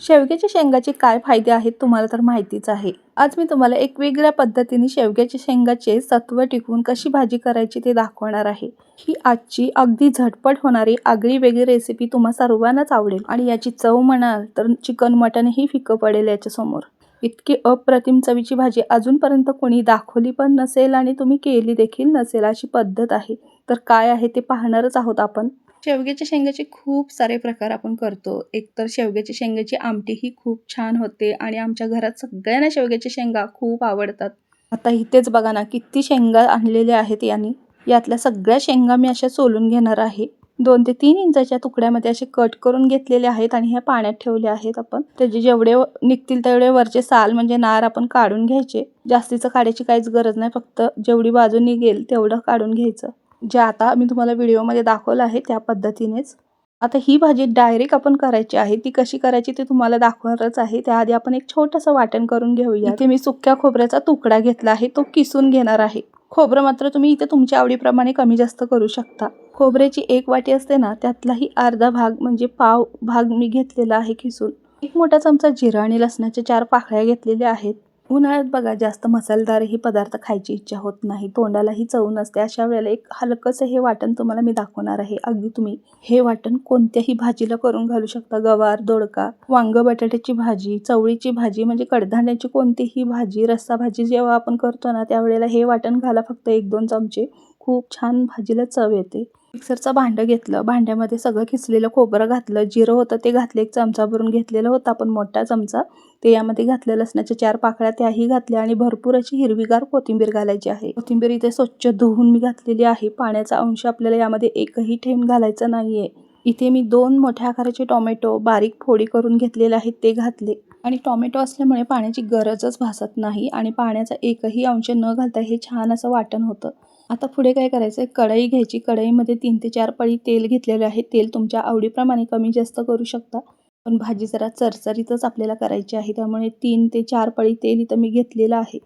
शेवग्याच्या शेंगाचे काय फायदे आहेत तुम्हाला तर माहितीच आहे. आज मी तुम्हाला एक वेगळ्या पद्धतीने शेवग्याच्या शेंगाचे सत्व टिकवून कशी भाजी करायची ते दाखवणार आहे. ही आजची अगदी झटपट होणारी आगळी वेगळी रेसिपी तुम्हा सर्वांनाच आवडेल आणि याची चव म्हणाल तर चिकन मटनही फिकं पडेल याच्यासमोर. इतकी अप्रतिम चवीची भाजी अजूनपर्यंत कोणी दाखवली पण नसेल आणि तुम्ही केली देखील नसेल अशी पद्धत आहे. तर काय आहे ते पाहणारच आहोत आपण. शेवग्याच्या शेंगाचे खूप सारे प्रकार आपण करतो. एकतर शेवग्याच्या शेंगाची आमटी ही खूप छान होते आणि आमच्या घरात सगळ्यांना शेवग्याच्या शेंगा खूप आवडतात. आता इथेच बघा ना किती शेंगा आणलेल्या आहेत यांनी. यातल्या सगळ्या शेंगा मी अशा सोलून घेणार आहे. 2 ते 3 इंचाच्या तुकड्यामध्ये असे कट करून घेतलेले आहेत आणि ह्या पाण्यात ठेवले आहेत आपण. त्याचे जेवढे निघतील तेवढे वरचे साल म्हणजे नार आपण काढून घ्यायचे. जास्तीचं काढायची काहीच गरज नाही, फक्त जेवढी बाजू निघेल तेवढं काढून घ्यायचं. जे आता मी तुम्हाला व्हिडिओमध्ये दाखवलं आहे त्या पद्धतीनेच. आता ही भाजी डायरेक्ट आपण करायची आहे. ती कशी करायची ते तुम्हाला दाखवणारच आहे. त्याआधी आपण एक छोटंसं वाटण करून घेऊया. इथे मी सुक्या खोबऱ्याचा तुकडा घेतला आहे, तो किसून घेणार आहे. खोबरं मात्र तुम्ही इथे तुमच्या आवडीप्रमाणे कमी जास्त करू शकता. खोबऱ्याची 1 वाटी असते ना, त्यातलाही अर्धा भाग म्हणजे पाव भाग मी घेतलेला आहे किसून. 1 मोठा चमचा जिरा आणि लसणाच्या 4 पाकळ्या घेतलेल्या आहेत. उन्हाळ्यात बघा जास्त मसालेदारही पदार्थ खायची इच्छा होत नाही, तोंडालाही चव नसते. अशा वेळेला एक हलकंसं हे वाटण तुम्हाला मी दाखवणार आहे. अगदी तुम्ही हे वाटण कोणत्याही भाजीला करून घालू शकता. गवार, दोडका, वांग बटाट्याची भाजी, चवळीची भाजी म्हणजे कडधान्याची कोणतीही भाजी, रस्सा भाजी जेव्हा आपण करतो ना त्यावेळेला हे वाटण घाला फक्त 1-2 चमचे. खूप छान भाजीला चव येते. मिक्सरचं भांडं घेतलं, भांड्यामध्ये सगळं खिसलेलं खोबरं घातलं, जिरं होतं ते घातलं, 1 चमचा भरून घेतलेलं होतं आपण मोठा चमचा, ते यामध्ये घातलं. लसणाच्या 4 पाकळ्या त्याही घातल्या आणि भरपूर अशी हिरवीगार कोथिंबीर घालायची आहे. कोथिंबीर इथे स्वच्छ धुवून मी घातलेली आहे. पाण्याचा अंश आपल्याला यामध्ये एकही थेंब घालायचा नाहीये. इथे मी 2 मोठ्या आकाराचे टोमॅटो बारीक फोडी करून घेतलेले आहेत ते घातले आणि टोमॅटो असल्यामुळे पाण्याची गरजच भासत नाही आणि पाण्याचा एकही अंश न घालता हे छान असं वाटण होतं. आता पुढे काय करायचं आहे, कढई घ्यायची. कढईमध्ये 3 ते 4 पळी तेल घेतलेले आहे. तेल तुमच्या आवडीप्रमाणे कमी जास्त करू शकता, पण भाजी जरा चरचरीतच आपल्याला करायची आहे, त्यामुळे 3 ते 4 पळी तेल इथं मी घेतलेलं आहे.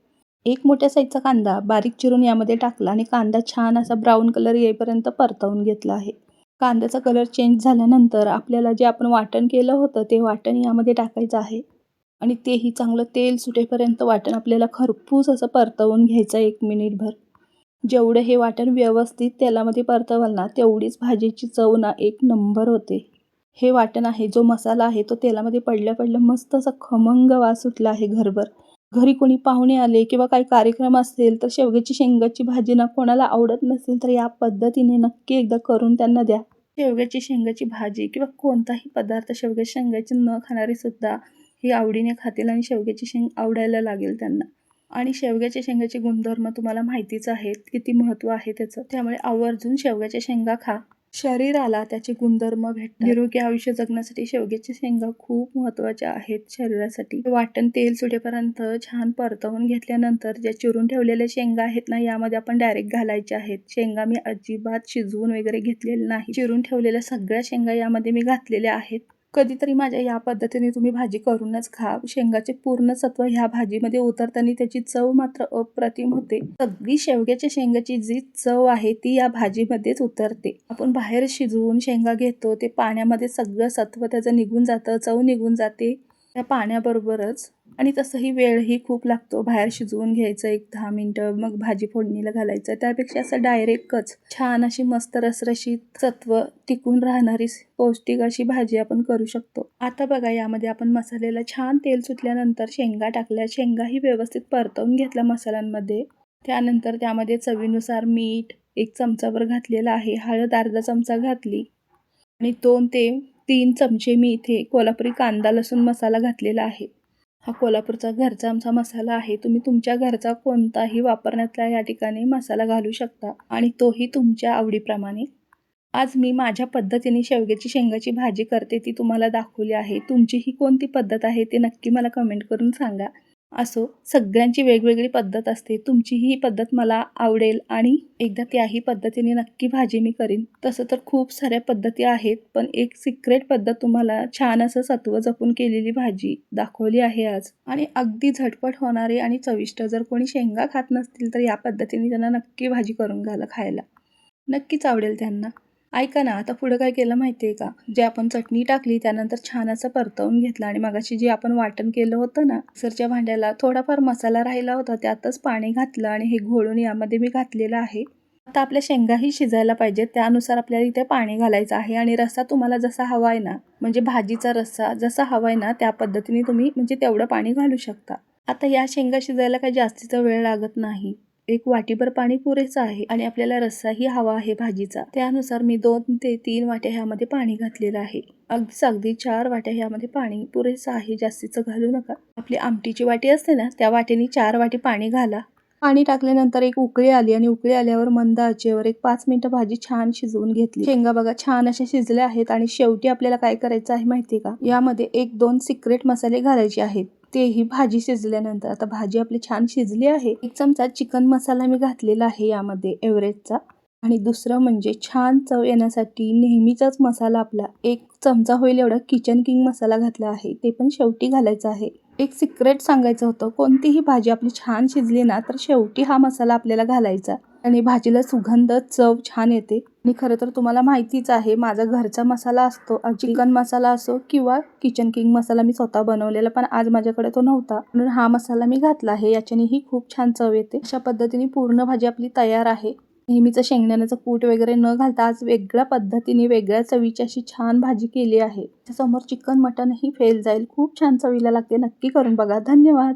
1 मोठ्या साईजचा कांदा बारीक चिरून यामध्ये टाकला आणि कांदा छान असा ब्राऊन कलर येईपर्यंत परतवून घेतला आहे. कांद्याचा कलर चेंज झाल्यानंतर आपल्याला जे आपण वाटण केलं होतं ते वाटण यामध्ये टाकायचं आहे आणि तेही चांगलं तेल सुटेपर्यंत वाटण आपल्याला खरपूस असं परतवून घ्यायचं 1 मिनिटभर. जेवढं हे वाटण व्यवस्थित तेलामध्ये परतवाल ना तेवढीच भाजीची चव ना 1 नंबर होते. हे वाटण आहे, जो मसाला आहे तो तेलामध्ये पडल्या मस्त असा खमंग वास सुटला आहे घरभर. घरी कोणी पाहुणे आले किंवा काही कार्यक्रम असेल तर शेवग्याची शेंगाची भाजी ना कोणाला आवडत नसेल तर या पद्धतीने नक्की एकदा करून त्यांना द्या. शेवग्याची शेंगाची भाजी किंवा कोणताही पदार्थ शेवग्याच्या शेंगाची न खाणारे सुद्धा ही आवडीने खातील आणि शेवग्याची शेंग आवडायला लागेल त्यांना. आणि शेवग्याच्या शेंगाचे गुणधर्म तुम्हाला माहितीच आहेत, किती महत्त्व आहे त्याचं. त्यामुळे आवर्जून शेवग्याच्या शेंगा खा. शरीराला त्याचे गुणधर्म भेटतात. निरोगी आयुष्य जगण्यासाठी शेवग्याच्या शेंगा खूप महत्त्वाच्या आहेत शरीरासाठी. वाटण तेल सुटेपर्यंत छान परतवून घेतल्यानंतर ज्या चिरून ठेवलेल्या शेंगा आहेत ना यामध्ये आपण डायरेक्ट घालायच्या आहेत. शेंगा मी अजिबात शिजवून वगैरे घेतलेले नाही. चिरून ठेवलेल्या सगळ्या शेंगा यामध्ये मी घातलेल्या आहेत. कधीतरी माझ्या या पद्धतीने तुम्ही भाजी करूनच खा. शेंगाचे पूर्ण सत्व ह्या भाजीमध्ये उतरताना त्याची चव मात्र अप्रतिम होते. सगळी शेवग्याच्या शेंगाची जी चव आहे ती या भाजीमध्येच उतरते. आपण बाहेर शिजवून शेंगा घेतो ते पाण्यामध्ये सगळं सत्व त्याचं निघून जातं, चव निघून जाते त्या पाण्याबरोबरच. आणि तसंही वेळही खूप लागतो. बाहेर शिजवून घ्यायचं 1-10 मिनटं, मग भाजी फोडणीला घालायचं. त्यापेक्षा असं डायरेक्टच छान अशी मस्त रसरशीत सत्व टिकून राहणारी पौष्टिक अशी भाजी आपण करू शकतो. आता बघा यामध्ये आपण मसाल्याला छान तेल सुटल्यानंतर शेंगा टाकल्या. शेंगाही व्यवस्थित परतवून घेतल्या मसाल्यांमध्ये. त्यानंतर त्यामध्ये चवीनुसार मीठ 1 चमचाभर घातलेला आहे. हळद अर्धा चमचा घातली आणि 2 ते 3 चमचे मी इथे कोल्हापुरी कांदा लसूण मसाला घातलेला आहे. हा कोल्हापूरचा घरचा आमचा मसाला आहे. तुम्ही तुमच्या घरचा कोणताही वापरण्यातला या ठिकाणी मसाला घालू शकता आणि तोही तुमच्या आवडीप्रमाणे. आज मी माझ्या पद्धतीने शेवग्याची शेंगाची भाजी करते ती तुम्हाला दाखवली आहे. तुमची ही कोणती पद्धत आहे ते नक्की मला कमेंट करून सांगा. असो, सगळ्यांची वेगवेगळी पद्धत असते. तुमची ही पद्धत मला आवडेल आणि एकदा त्याही पद्धतीने नक्की भाजी मी करीन. तसं तर खूप साऱ्या पद्धती आहेत, पण एक सिक्रेट पद्धत तुम्हाला छान असं सत्व जपून केलेली भाजी दाखवली आहे आज. आणि अगदी झटपट होणारी आणि चविष्ट. जर कोणी शेंगा खात नसतील तर या पद्धतीने त्यांना नक्की भाजी करून घाला खायला. नक्कीच आवडेल त्यांना. ऐका ना, आता पुढं काय केलं माहिती आहे का? जे आपण चटणी टाकली त्यानंतर छान असं परतवून घेतलं आणि मगाशी जे आपण वाटण केलं होतं ना, मिक्सरच्या भांड्याला थोडाफार मसाला राहिला होता त्यातच पाणी घातलं आणि हे घोळून यामध्ये मी घातलेलं आहे. आता आपल्या शेंगाही शिजायला पाहिजेत त्यानुसार आपल्याला इथे पाणी घालायचं आहे आणि रस्सा तुम्हाला जसा हवा आहे ना, म्हणजे भाजीचा रस्सा जसा हवा आहे ना त्या पद्धतीने तुम्ही म्हणजे तेवढं पाणी घालू शकता. आता या शेंगा शिजायला काही जास्तीचा वेळ लागत नाही. एक वाटीभर पाणी पुरेसं आहे आणि आपल्याला रस्साही हवा आहे भाजीचा. त्यानुसार मी 2 ते 3 वाट्या ह्यामध्ये पाणी घातलेलं आहे. अगदी 4 वाट्या ह्यामध्ये पाणी पुरेसं आहे, जास्तीचं घालू नका. आपली आमटीची वाटी असते ना, त्या वाटीने 4 वाटी पाणी घाला. पाणी टाकल्यानंतर एक उकळी आली आणि उकळी आल्यावर मंद आचेवर एक 5 मिनिटं भाजी छान शिजवून घेतली. शेंगा बघा छान अशा शिजल्या आहेत आणि शेवटी आपल्याला काय करायचं आहे माहिती आहे का? यामध्ये 1-2 सिक्रेट मसाले घालायचे आहेत. तेही भाजी शिजल्यानंतर. आता भाजी आपली छान शिजली आहे. 1 चमचा चिकन मसाला मी घातलेला आहे यामध्ये एव्हरेस्टचा. आणि दुसरं म्हणजे छान चव येण्यासाठी नेहमीचाच मसाला आपला 1 चमचा होईल एवढा किचन किंग मसाला घातला आहे. ते पण शेवटी घालायचं आहे. एक सिक्रेट सांगायचं होतं, कोणतीही भाजी आपली छान शिजली ना तर शेवटी हा मसाला आपल्याला घालायचा आणि भाजीला सुगंध चव छान येते. आणि खरं तर तुम्हाला माहितीच आहे माझा घरचा मसाला असतो, चिकन मसाला असो किंवा किचन किंग मसाला मी स्वतः बनवलेला, पण आज माझ्याकडे तो नव्हता म्हणून हा मसाला मी घातला आहे. याच्यानेही खूप छान चव येते. अशा पद्धतीने पूर्ण भाजी आपली तयार आहे. नेहमीचं शेंगदाण्याचं कूट वगैरे न घालता आज वेगळ्या पद्धतीने वेगळ्या चवीची अशी छान भाजी केली आहे. त्याच्यासमोर चिकन मटनही फेल जाईल. खूप छान चवीला लागते. नक्की करून बघा. धन्यवाद.